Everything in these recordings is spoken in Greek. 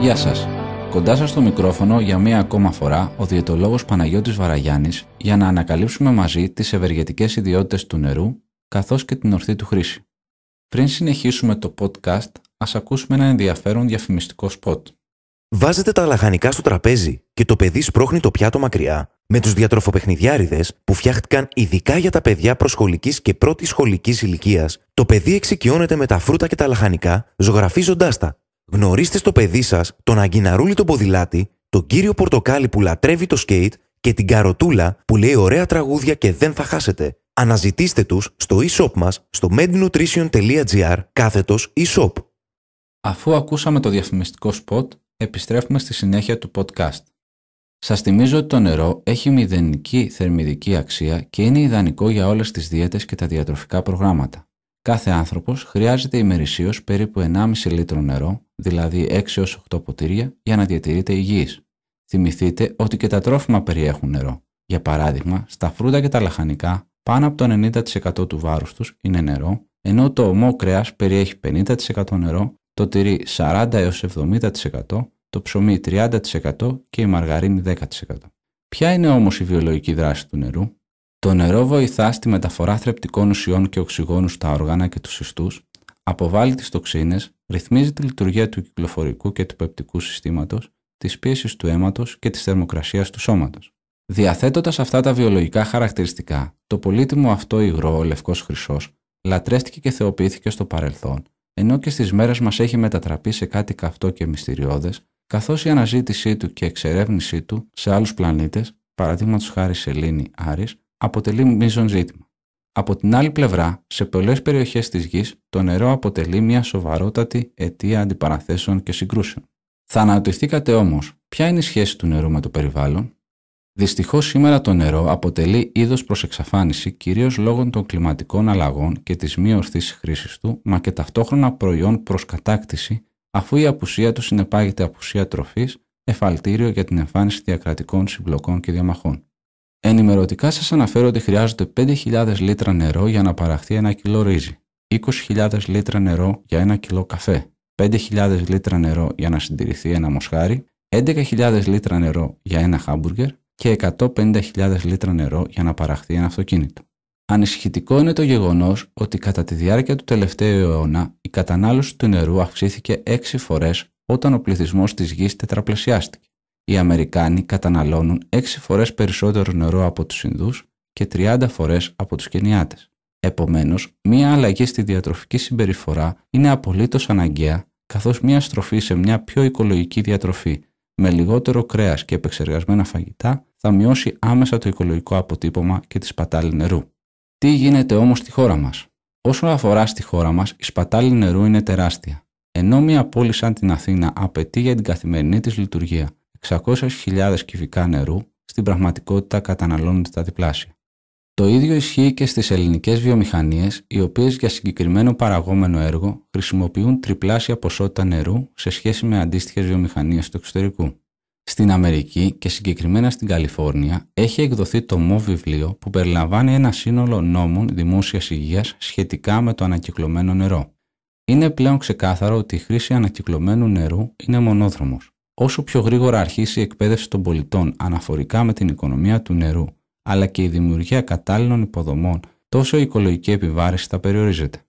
Γεια σας. Κοντά σας στο μικρόφωνο για μία ακόμα φορά ο διαιτολόγος Παναγιώτης Βαραγιάννης για να ανακαλύψουμε μαζί τις ευεργετικές ιδιότητες του νερού καθώς και την ορθή του χρήση. Πριν συνεχίσουμε το podcast, ας ακούσουμε ένα ενδιαφέρον διαφημιστικό σποτ. Βάζετε τα λαχανικά στο τραπέζι και το παιδί σπρώχνει το πιάτο μακριά με τους διατροφοπαιχνιδιάρηδες που φτιάχτηκαν ειδικά για τα παιδιά προσχολικής και πρώτης σχολικής ηλικίας. Το παιδί εξοικειώνεται με τα φρούτα και τα λαχανικά, ζωγραφίζοντάς τα. Γνωρίστε στο παιδί σας τον Αγκιναρούλη τον ποδηλάτη, τον κύριο Πορτοκάλι που λατρεύει το σκέιτ και την Καροτούλα που λέει ωραία τραγούδια και δεν θα χάσετε. Αναζητήστε τους στο e-shop μας στο mednutrition.gr/e-shop. Αφού ακούσαμε το διαφημιστικό σποτ, επιστρέφουμε στη συνέχεια του podcast. Σας θυμίζω ότι το νερό έχει μηδενική θερμιδική αξία και είναι ιδανικό για όλες τις δίαιτες και τα διατροφικά προγράμματα. Κάθε άνθρωπος χρειάζεται ημερησίως περίπου 1,5 λίτρο νερό, δηλαδή 6 έως 8 ποτήρια, για να διατηρείται υγιής. Θυμηθείτε ότι και τα τρόφιμα περιέχουν νερό. Για παράδειγμα, στα φρούτα και τα λαχανικά, πάνω από το 90% του βάρους τους είναι νερό, ενώ το ομό κρέας περιέχει 50% νερό, το τυρί 40 έως 70%, το ψωμί 30% και η μαργαρίνη 10%. Ποια είναι όμως η βιολογική δράση του νερού? Το νερό βοηθά στη μεταφορά θρεπτικών ουσιών και οξυγόνου στα όργανα και τους ιστούς, αποβάλλει τις τοξίνες, ρυθμίζει τη λειτουργία του κυκλοφορικού και του πεπτικού συστήματος, της πίεσης του αίματος και της θερμοκρασίας του σώματος. Διαθέτοντας αυτά τα βιολογικά χαρακτηριστικά, το πολύτιμο αυτό υγρό, ο λευκός χρυσός, λατρεύτηκε και θεοποιήθηκε στο παρελθόν, ενώ και στις μέρες μας έχει μετατραπεί σε κάτι καυτό και μυστηριώδες, καθώς η αναζήτησή του και εξερεύνησή του σε άλλους πλανήτες, παραδείγματος χάρη σελήνη, Άρης, αποτελεί μείζον ζήτημα. Από την άλλη πλευρά, σε πολλές περιοχές της γης, το νερό αποτελεί μια σοβαρότατη αιτία αντιπαραθέσεων και συγκρούσεων. Θα αναρωτηθήκατε όμως, ποια είναι η σχέση του νερού με το περιβάλλον? Δυστυχώς σήμερα το νερό αποτελεί είδος προς εξαφάνιση κυρίως λόγω των κλιματικών αλλαγών και της μη ορθής χρήσης του, μα και ταυτόχρονα προϊόν προς κατάκτηση, αφού η απουσία του συνεπάγεται απουσία τροφής, εφαλτήριο για την εμφάνιση διακρατικών συμπλοκών και διαμαχών. Ενημερωτικά σας αναφέρω ότι χρειάζονται 5.000 λίτρα νερό για να παραχθεί 1 κιλό ρύζι, 20.000 λίτρα νερό για 1 κιλό καφέ, 5.000 λίτρα νερό για να συντηρηθεί ένα μοσχάρι, 11.000 λίτρα νερό για ένα χάμπουργκερ και 150.000 λίτρα νερό για να παραχθεί ένα αυτοκίνητο. Ανησυχητικό είναι το γεγονός ότι κατά τη διάρκεια του τελευταίου αιώνα η κατανάλωση του νερού αυξήθηκε 6 φορές όταν ο πληθυσμός της γης τετραπλασιάστηκε. Οι Αμερικάνοι καταναλώνουν 6 φορές περισσότερο νερό από τους Ινδούς και 30 φορές από τους Κενιάτες. Επομένως, μία αλλαγή στη διατροφική συμπεριφορά είναι απολύτως αναγκαία, καθώς μία στροφή σε μια πιο οικολογική διατροφή με λιγότερο κρέας και επεξεργασμένα φαγητά θα μειώσει άμεσα το οικολογικό αποτύπωμα και τη σπατάλη νερού. Τι γίνεται όμως στη χώρα μας? Όσον αφορά στη χώρα μας, η σπατάλη νερού είναι τεράστια. Ενώ μια πόλη σαν την Αθήνα απαιτεί για την καθημερινή της λειτουργία 600.000 κυβικά νερού, στην πραγματικότητα καταναλώνονται τα διπλάσια. Το ίδιο ισχύει και στις ελληνικές βιομηχανίες, οι οποίες για συγκεκριμένο παραγόμενο έργο χρησιμοποιούν τριπλάσια ποσότητα νερού σε σχέση με αντίστοιχες βιομηχανίες του εξωτερικού. Στην Αμερική και συγκεκριμένα στην Καλιφόρνια έχει εκδοθεί το τομό βιβλίο που περιλαμβάνει ένα σύνολο νόμων δημόσιας υγείας σχετικά με το ανακυκλωμένο νερό. Είναι πλέον ξεκάθαρο ότι η χρήση ανακυκλωμένου νερού είναι μονόδρομος. Όσο πιο γρήγορα αρχίσει η εκπαίδευση των πολιτών αναφορικά με την οικονομία του νερού, αλλά και η δημιουργία κατάλληλων υποδομών, τόσο η οικολογική επιβάρυνση θα περιορίζεται.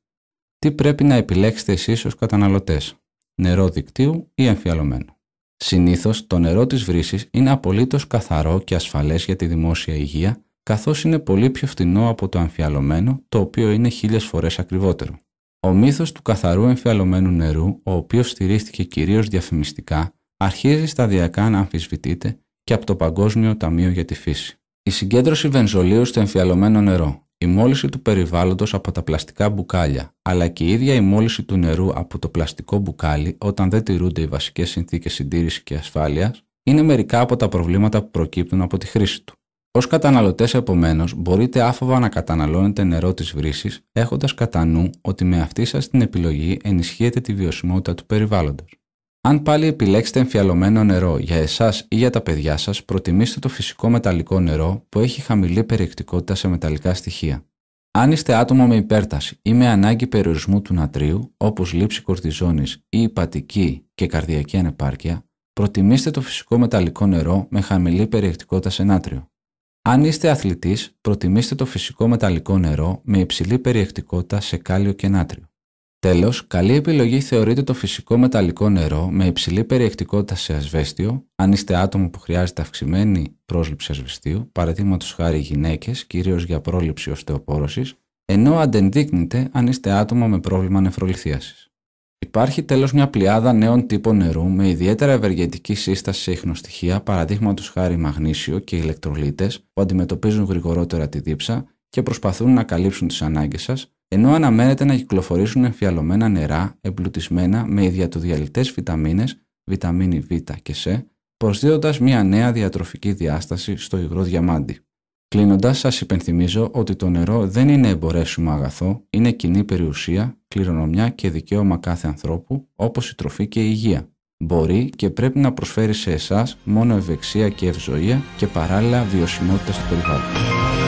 Τι πρέπει να επιλέξετε εσείς ως καταναλωτές? Νερό δικτύου ή εμφιαλωμένο? Συνήθως το νερό της βρύσης είναι απολύτως καθαρό και ασφαλές για τη δημόσια υγεία, καθώς είναι πολύ πιο φθηνό από το εμφιαλωμένο, το οποίο είναι 1000 φορές ακριβότερο. Ο μύθος του καθαρού εμφιαλωμένου νερού, ο οποίος στηρίχθηκε κυρίως διαφημιστικά, αρχίζει σταδιακά να αμφισβητείται και από το Παγκόσμιο Ταμείο για τη Φύση. Η συγκέντρωση βενζολίου στο εμφιαλωμένο νερό, η μόλυνση του περιβάλλοντος από τα πλαστικά μπουκάλια, αλλά και η ίδια η μόλυνση του νερού από το πλαστικό μπουκάλι όταν δεν τηρούνται οι βασικές συνθήκες συντήρησης και ασφάλειας, είναι μερικά από τα προβλήματα που προκύπτουν από τη χρήση του. Ως καταναλωτές, επομένως, μπορείτε άφοβα να καταναλώνετε νερό της βρύσης, έχοντας κατά νου ότι με αυτή σας την επιλογή ενισχύετε τη βιωσιμότητα του περιβάλλοντος. Αν πάλι επιλέξετε εμφιαλωμένο νερό για εσάς ή για τα παιδιά σας, προτιμήστε το φυσικό μεταλλικό νερό που έχει χαμηλή περιεκτικότητα σε μεταλλικά στοιχεία. Αν είστε άτομο με υπέρταση ή με ανάγκη περιορισμού του νατρίου, όπως λήψη κορτιζόνης ή υπατική και καρδιακή ανεπάρκεια, προτιμήστε το φυσικό μεταλλικό νερό με χαμηλή περιεκτικότητα σε νάτριο. Αν είστε αθλητής, προτιμήστε το φυσικό μεταλλικό νερό με υψηλή περιεκτικότητα σε κάλιο και νάτριο. Τέλος, καλή επιλογή θεωρείται το φυσικό μεταλλικό νερό με υψηλή περιεκτικότητα σε ασβέστιο, αν είστε άτομο που χρειάζεται αυξημένη πρόσληψη ασβεστίου, παραδείγματος χάρη γυναίκες, κυρίως για πρόληψη οστεοπόρωσης, ενώ αντενδείκνυται αν είστε άτομο με πρόβλημα νεφρολιθίασης. Υπάρχει τέλος μια πλειάδα νέων τύπων νερού με ιδιαίτερα ευεργετική σύσταση σε ιχνοστοιχεία, παραδείγματος χάρη μαγνήσιο και ηλεκτρολίτες, που αντιμετωπίζουν γρηγορότερα τη δίψα και προσπαθούν να καλύψουν τις ανάγκες σας, ενώ αναμένεται να κυκλοφορήσουν εμφιαλωμένα νερά εμπλουτισμένα με ιδιατοδιαλυτές βιταμίνες, βιταμίνη Β και Σ, προσδίδοντας μια νέα διατροφική διάσταση στο υγρό διαμάντι. Κλείνοντας, σας υπενθυμίζω ότι το νερό δεν είναι εμπορεύσιμο αγαθό, είναι κοινή περιουσία, κληρονομιά και δικαίωμα κάθε ανθρώπου, όπως η τροφή και η υγεία. Μπορεί και πρέπει να προσφέρει σε εσάς μόνο ευεξία και ευζοία και παράλληλα βιωσιμότητα στο περιβάλλον.